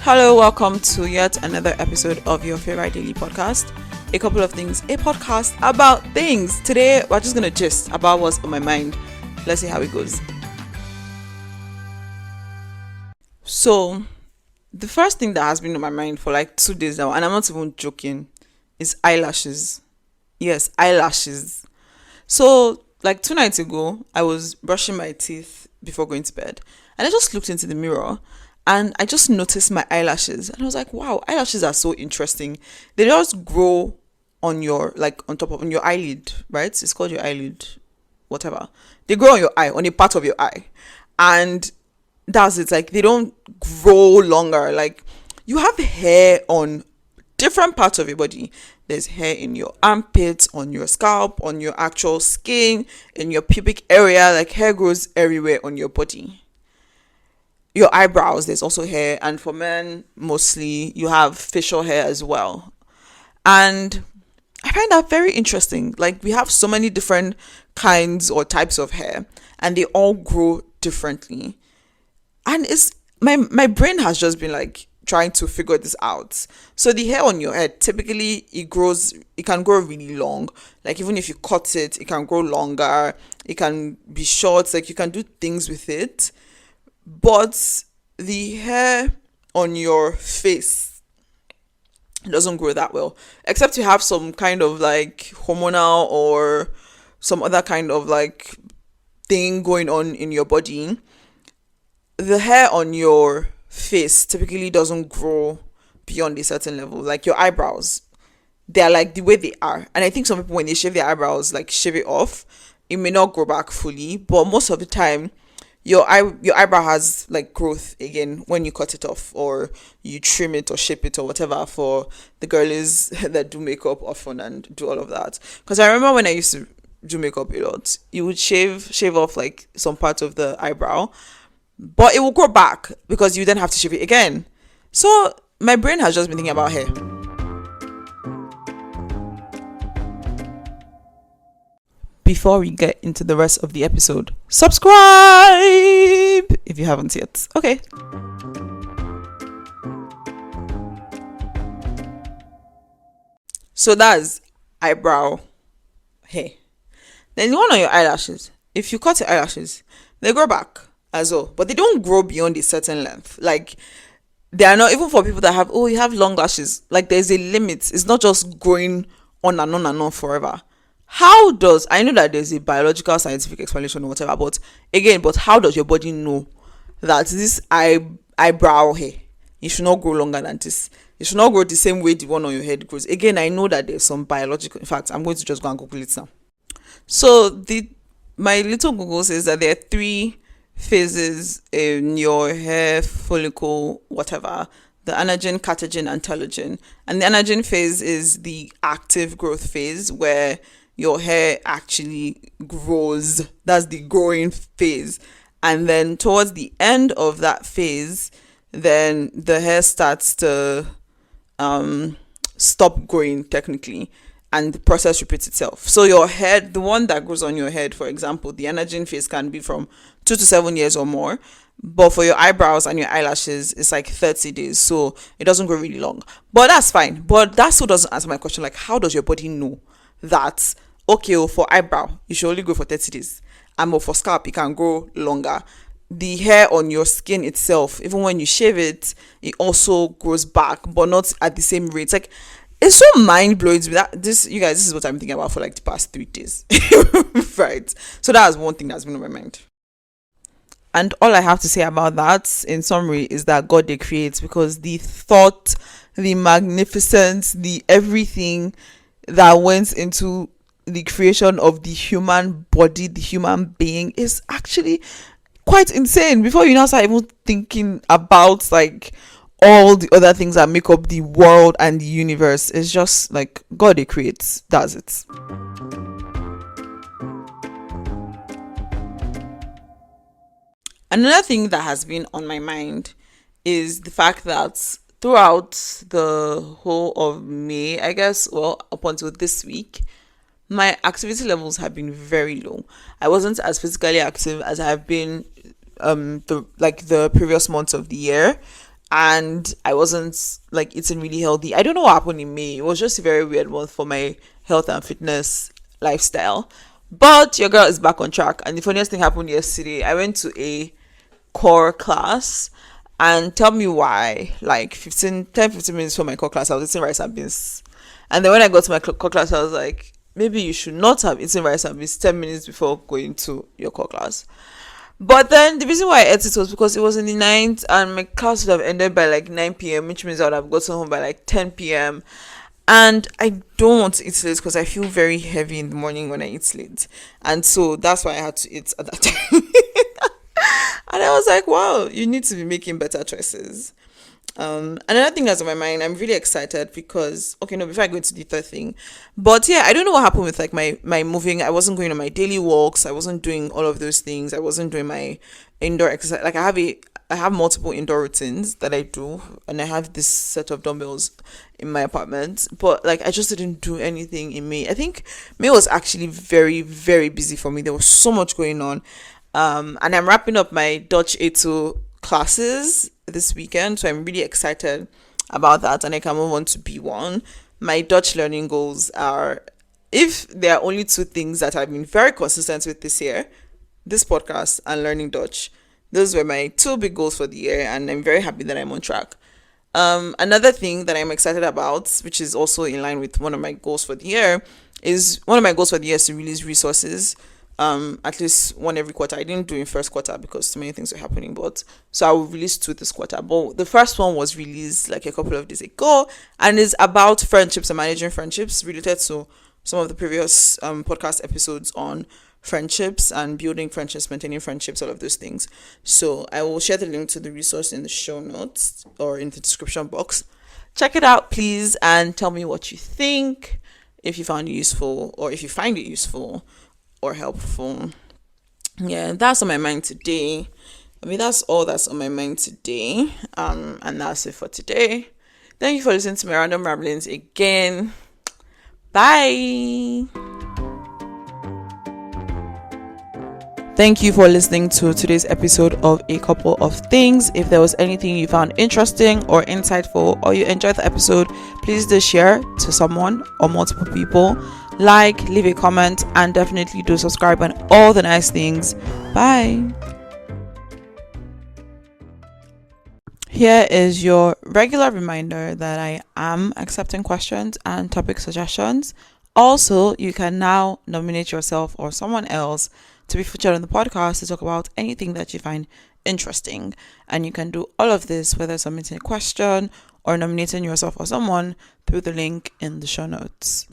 Hello, welcome to yet another episode of your favorite daily podcast. A couple of things, a podcast about things. Today, we're just gonna gist about what's on my mind. Let's see how it goes. So, the first thing that has been on my mind for like 2 days now, and I'm not even joking, is eyelashes. Yes, eyelashes. So, like 2 nights ago, I was brushing my teeth before going to bed, and I just looked into the mirror. And I just noticed my eyelashes. And I was like, wow, eyelashes are so interesting. They just grow on your, like on top of on your eyelid, right? It's called your eyelid, whatever. They grow on your eye, on a part of your eye. And that's it. Like they don't grow longer. Like you have hair on different parts of your body. There's hair in your armpits, on your scalp, on your actual skin, in your pubic area. Like hair grows everywhere on your body. Your eyebrows, there's also hair, and for men mostly you have facial hair as well. And I find that very interesting. Like we have so many different kinds or types of hair, and they all grow differently. And it's my brain has just been like trying to figure this out. So the hair on your head, typically it can grow really long. Like even if you cut it, it can grow longer. It can be short, like you can do things with it. But the hair on your face doesn't grow that well, except you have some kind of like hormonal or some other kind of like thing going on in your body. The hair on your face typically doesn't grow beyond a certain level. Like your eyebrows, they're like the way they are. And I think some people, when they shave their eyebrows, like shave it off, it may not grow back fully, but most of the time your eyebrow has like growth again when you cut it off or you trim it or shape it or whatever, for the girlies that do makeup often and do all of that. Because I remember when I used to do makeup a lot, you would shave off like some part of the eyebrow, but it will grow back because you then have to shave it again. So my brain has just been thinking about hair. Before we get into the rest of the episode, subscribe if you haven't yet. Okay. So that's eyebrow hair. Then the one on your eyelashes. If you cut your eyelashes, they grow back as well, but they don't grow beyond a certain length. Like they are not, even for people that have, you have long lashes. Like there's a limit. It's not just growing on and on and on forever. I know that there's a biological scientific explanation or whatever, but how does your body know that this eyebrow hair, it should not grow longer than this? It should not grow the same way the one on your head grows. Again, I know that there's some biological, in fact, I'm going to just go and Google it now. So my little Google says that there are 3 phases in your hair follicle, whatever. The anagen, catagen, and telogen. And the anagen phase is the active growth phase where your hair actually grows. That's the growing phase. And then towards the end of that phase, then the hair starts to stop growing technically, and the process repeats itself. So your head, the one that grows on your head, for example, the anagen phase can be from 2 to 7 years or more. But for your eyebrows and your eyelashes, it's like 30 days. So it doesn't grow really long. But that's fine. But that still doesn't answer my question. Like, how does your body know that, okay, for eyebrow, you should only grow for 30 days. And for scalp, it can grow longer. The hair on your skin itself, even when you shave it, it also grows back, but not at the same rate. Like, it's so mind-blowing to me that this is what I'm thinking about for like the past 3 days. Right. So that's one thing that's been on my mind. And all I have to say about that, in summary, is that God they creates, because the thought, the magnificence, the everything that went into the creation of the human body, the human being, is actually quite insane. Before you now start even thinking about like all the other things that make up the world and the universe, it's just like God they creates, does it. Another thing that has been on my mind is the fact that throughout the whole of May, I guess, well, up until this week, my activity levels have been very low. I wasn't as physically active as I have been the previous months of the year. and I wasn't like eating really healthy. I don't know what happened in May. It was just a very weird month for my health and fitness lifestyle. But your girl is back on track. And the funniest thing happened yesterday. I went to a core class, and tell me why, like 15 minutes for my core class I was eating rice and beans, and then when I got to my core class I was like, maybe you should not have eaten rice and beans 10 minutes before going to your core class. But then the reason why I ate it was because it was in the night and my class would have ended by like 9 p.m., which means I would have gotten home by like 10 p.m. And I don't want to eat late because I feel very heavy in the morning when I eat late. And so that's why I had to eat at that time. And I was like, wow, you need to be making better choices. Another thing that's on my mind, I'm really excited because, okay, no, before I go into the third thing, but yeah, I don't know what happened with like my moving. I wasn't going on my daily walks. I wasn't doing all of those things. I wasn't doing my indoor exercise. Like I have multiple indoor routines that I do, and I have this set of dumbbells in my apartment. But like I just didn't do anything in May. I think May was actually very, very busy for me. There was so much going on. And I'm wrapping up my Dutch A2 classes this weekend, so I'm really excited about that, and I can move on to B1. My Dutch learning goals are, if there are only two things that I've been very consistent with this year, this podcast and learning Dutch. Those were my two big goals for the year, and I'm very happy that I'm on track. Another thing that I'm excited about, which is also in line with one of my goals for the year, is to release resources. At least one every quarter. I didn't do in first quarter because too many things were happening, but so I will release two this quarter. But the first one was released like a couple of days ago, and is about friendships and managing friendships, related to some of the previous podcast episodes on friendships and building friendships, maintaining friendships, all of those things. So I will share the link to the resource in the show notes or in the description box. Check it out, please, and tell me what you think, if you found it useful or if you find it useful or helpful. Yeah, that's on my mind today. I mean, that's all that's on my mind today. And that's it for today. Thank you for listening to my random ramblings again. Bye. Thank you for listening to today's episode of A Couple of Things. If there was anything you found interesting or insightful, or you enjoyed the episode, please do share to someone or multiple people. Like, leave a comment, and definitely do subscribe and all the nice things. Bye. Here is your regular reminder that I am accepting questions and topic suggestions. Also, you can now nominate yourself or someone else to be featured on the podcast to talk about anything that you find interesting. And you can do all of this, whether submitting a question or nominating yourself or someone, through the link in the show notes.